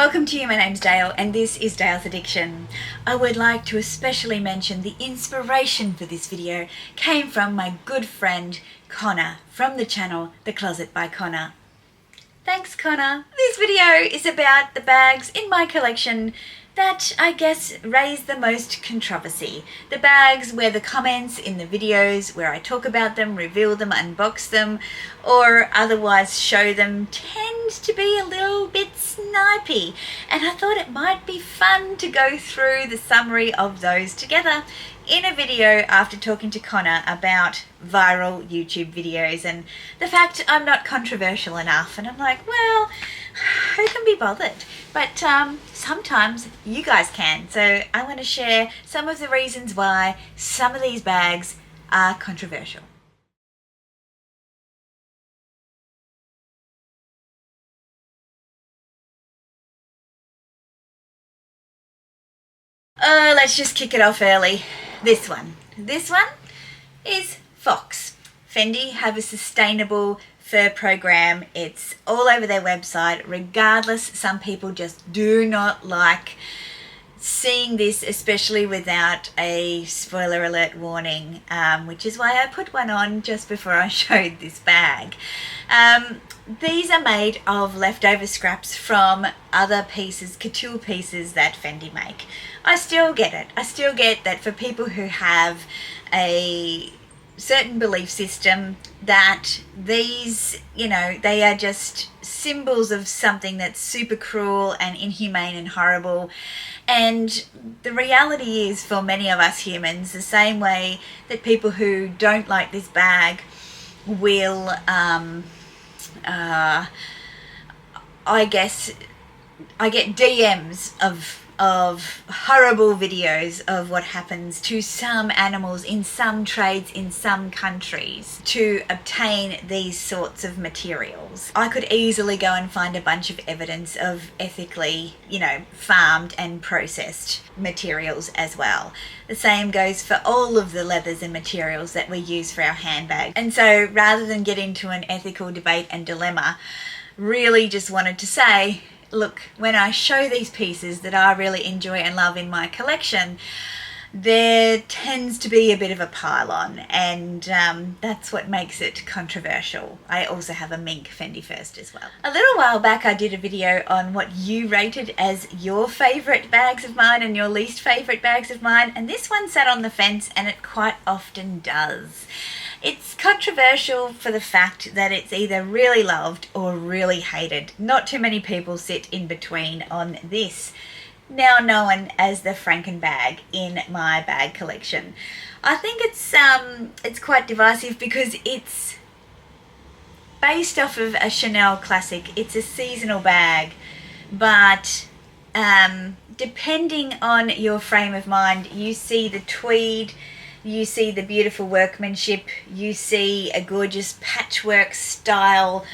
Welcome to you, my name's Dale and this is Dale's Addiction. I would like to especially mention the inspiration for this video came from my good friend Connor from the channel The Closet by Connor. Thanks, Connor. This video is about the bags in my collection that I guess raise the most controversy. The bags where the comments in the videos where I talk about them, reveal them, unbox them, or otherwise show them tend to be a little bit snipey. And I thought it might be fun to go through the summary of those together in a video after talking to Connor about viral YouTube videos and the fact I'm not controversial enough. And I'm like, well, who can be bothered? But sometimes you guys can. So I want to share some of the reasons why some of these bags are controversial. Let's just kick it off early. This one is Fox. Fendi have a sustainable fur program. It's all over their website. Regardless, some people just do not like seeing this, especially without a spoiler alert warning, which is why I put one on just before I showed this bag. These are made of leftover scraps from other pieces, couture pieces that Fendi make. I still get it. I still get that for people who have a certain belief system that these, you know, they are just symbols of something that's super cruel and inhumane and horrible. And the reality is, for many of us humans, the same way that people who don't like this bag will I guess I get DMs of horrible videos of what happens to some animals in some trades in some countries to obtain these sorts of materials. I could easily go and find a bunch of evidence of ethically, you know, farmed and processed materials as well. The same goes for all of the leathers and materials that we use for our handbags. And so rather than get into an ethical debate and dilemma, really just wanted to say, look, when I show these pieces that I really enjoy and love in my collection, there tends to be a bit of a pile-on, and that's what makes it controversial. I also have a mink Fendi First as well. A little while back I did a video on what you rated as your favourite bags of mine and your least favourite bags of mine, and this one sat on the fence, and it quite often does. It's controversial for the fact that it's either really loved or really hated. Not too many people sit in between on this, now known as the Frankenbag in my bag collection. I think it's quite divisive because it's based off of a Chanel classic. It's a seasonal bag, but depending on your frame of mind, you see the tweed, you see the beautiful workmanship, you see a gorgeous patchwork style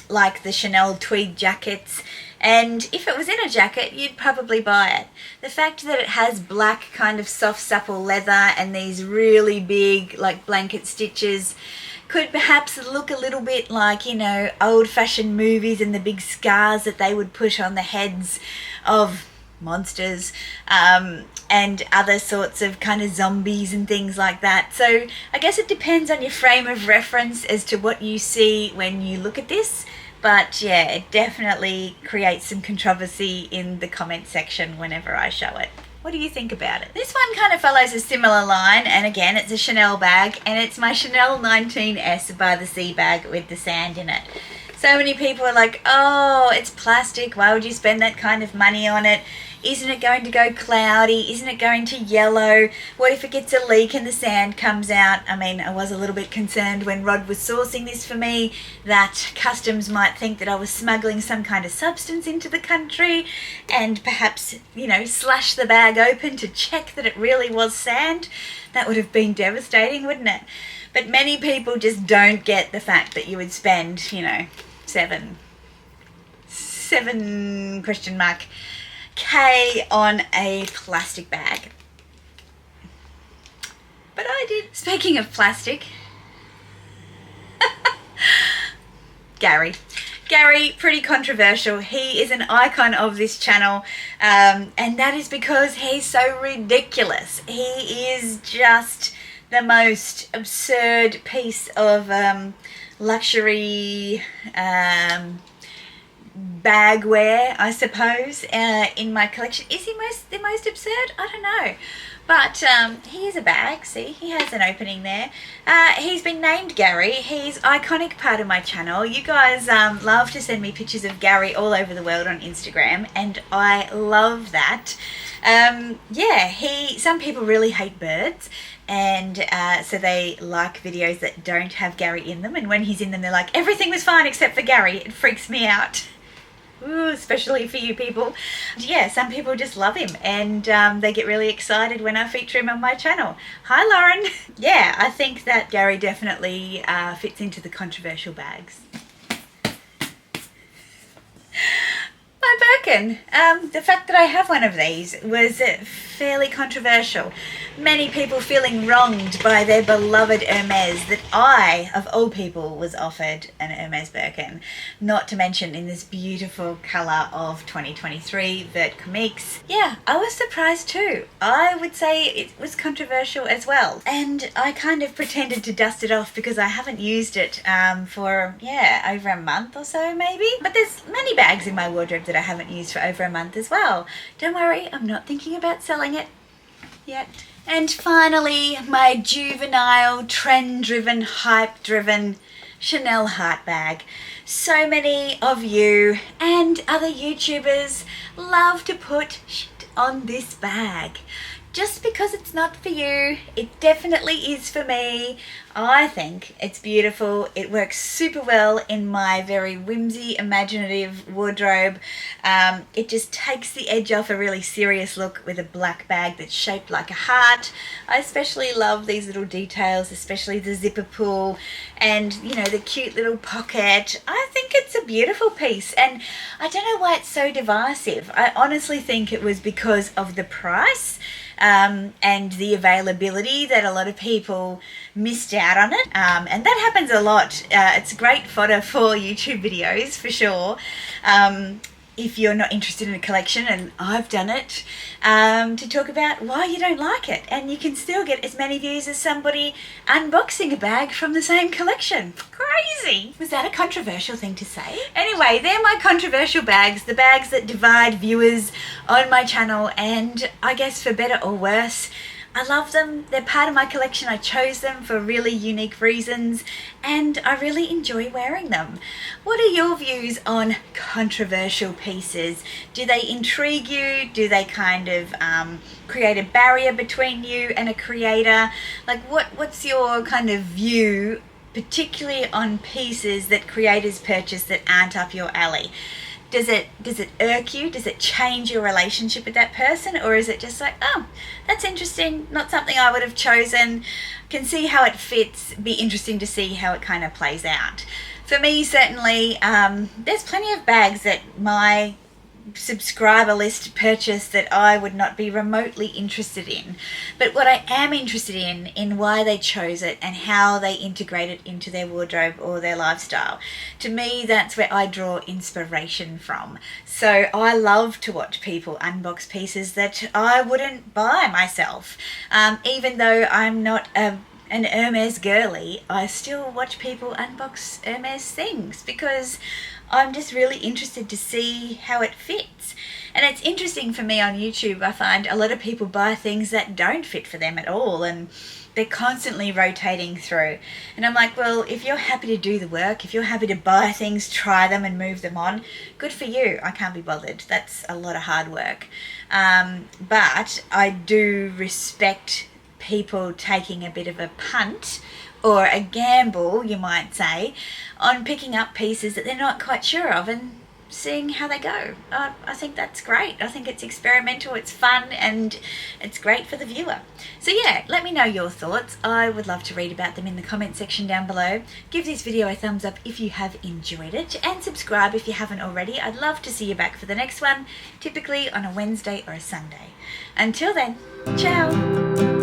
like the Chanel tweed jackets, and if it was in a jacket you'd probably buy it. The fact that it has black kind of soft supple leather and these really big like blanket stitches could perhaps look a little bit like, you know, old-fashioned movies and the big scars that they would put on the heads of monsters and other sorts of kind of zombies and things like that. So I guess it depends on your frame of reference as to what you see when you look at this. But yeah, it definitely creates some controversy in the comment section whenever I show it. What do you think about it? This one kind of follows a similar line, and again, it's a Chanel bag, and it's my Chanel 19S by the Sea bag with the sand in it. So many people are like, oh, it's plastic, why would you spend that kind of money on it? Isn't it going to go cloudy? Isn't it going to yellow? What if it gets a leak and the sand comes out? I mean, I was a little bit concerned when Rod was sourcing this for me that customs might think that I was smuggling some kind of substance into the country and perhaps, you know, slash the bag open to check that it really was sand. That would have been devastating, wouldn't it? But many people just don't get the fact that you would spend, you know, seven question mark K on a plastic bag. But I did. Speaking of plastic, Gary Gary, pretty controversial. He is an icon of this channel, and that is because he's so ridiculous. He is just the most absurd piece of luxury bagware, I suppose, in my collection. Is he the most absurd? I don't know. But he is a bag. See, he has an opening there. He's been named Gary. He's iconic part of my channel. You guys love to send me pictures of Gary all over the world on Instagram, and I love that. Yeah, some people really hate birds, and so they like videos that don't have Gary in them, and when he's in them they're like, everything was fine except for Gary. It freaks me out. Ooh, especially for you people. Yeah, some people just love him, and they get really excited when I feature him on my channel. Hi Lauren. Yeah, I think that Gary definitely fits into the controversial bags. My Birkin. The fact that I have one of these was fairly controversial. Many people feeling wronged by their beloved Hermes that I, of all people, was offered an Hermes Birkin. Not to mention in this beautiful colour of 2023 Vert Comiques. Yeah, I was surprised too. I would say it was controversial as well. And I kind of pretended to dust it off because I haven't used it for, yeah, over a month or so maybe. But there's many bags in my wardrobe that I haven't used for over a month as well. Don't worry, I'm not thinking about selling it yet. And finally, my juvenile, trend-driven, hype-driven Chanel heart bag. So many of you and other YouTubers love to put shit on this bag. Just because it's not for you, it definitely is for me. I think it's beautiful. It works super well in my very whimsy, imaginative wardrobe. It just takes the edge off a really serious look with a black bag that's shaped like a heart. I especially love these little details, especially the zipper pull and, you know, the cute little pocket. I think it's a beautiful piece, and I don't know why it's so divisive. I honestly think it was because of the price. And the availability that a lot of people missed out on it, and that happens a lot. It's great fodder for YouTube videos for sure. If you're not interested in a collection, and I've done it, to talk about why you don't like it, and you can still get as many views as somebody unboxing a bag from the same collection. Crazy! Was that a controversial thing to say? Anyway, they're my controversial bags, the bags that divide viewers on my channel, and I guess for better or worse, I love them. They're part of my collection. I chose them for really unique reasons, and I really enjoy wearing them. What are your views on controversial pieces? Do they intrigue you? Do they kind of create a barrier between you and a creator? Like, what's your kind of view, particularly on pieces that creators purchase that aren't up your alley? Does it irk you? Does it change your relationship with that person? Or is it just like, oh, that's interesting, not something I would have chosen, can see how it fits, be interesting to see how it kind of plays out. For me, certainly, there's plenty of bags that my subscriber list purchase that I would not be remotely interested in, but what I am interested in why they chose it and how they integrate it into their wardrobe or their lifestyle. To me, that's where I draw inspiration from. So I love to watch people unbox pieces that I wouldn't buy myself. Even though I'm not an Hermes girly, I still watch people unbox Hermes things because I'm just really interested to see how it fits. And it's interesting for me on YouTube. I find a lot of people buy things that don't fit for them at all, and they're constantly rotating through. And I'm like, well, if you're happy to do the work, if you're happy to buy things, try them and move them on, good for you. I can't be bothered. That's a lot of hard work. But I do respect people taking a bit of a punt or a gamble, you might say, on picking up pieces that they're not quite sure of and seeing how they go. I think that's great. I think it's experimental, it's fun, and it's great for the viewer. So yeah, let me know your thoughts. I would love to read about them in the comment section down below. Give this video a thumbs up if you have enjoyed it, and subscribe if you haven't already. I'd love to see you back for the next one, typically on a Wednesday or a Sunday. Until then, ciao!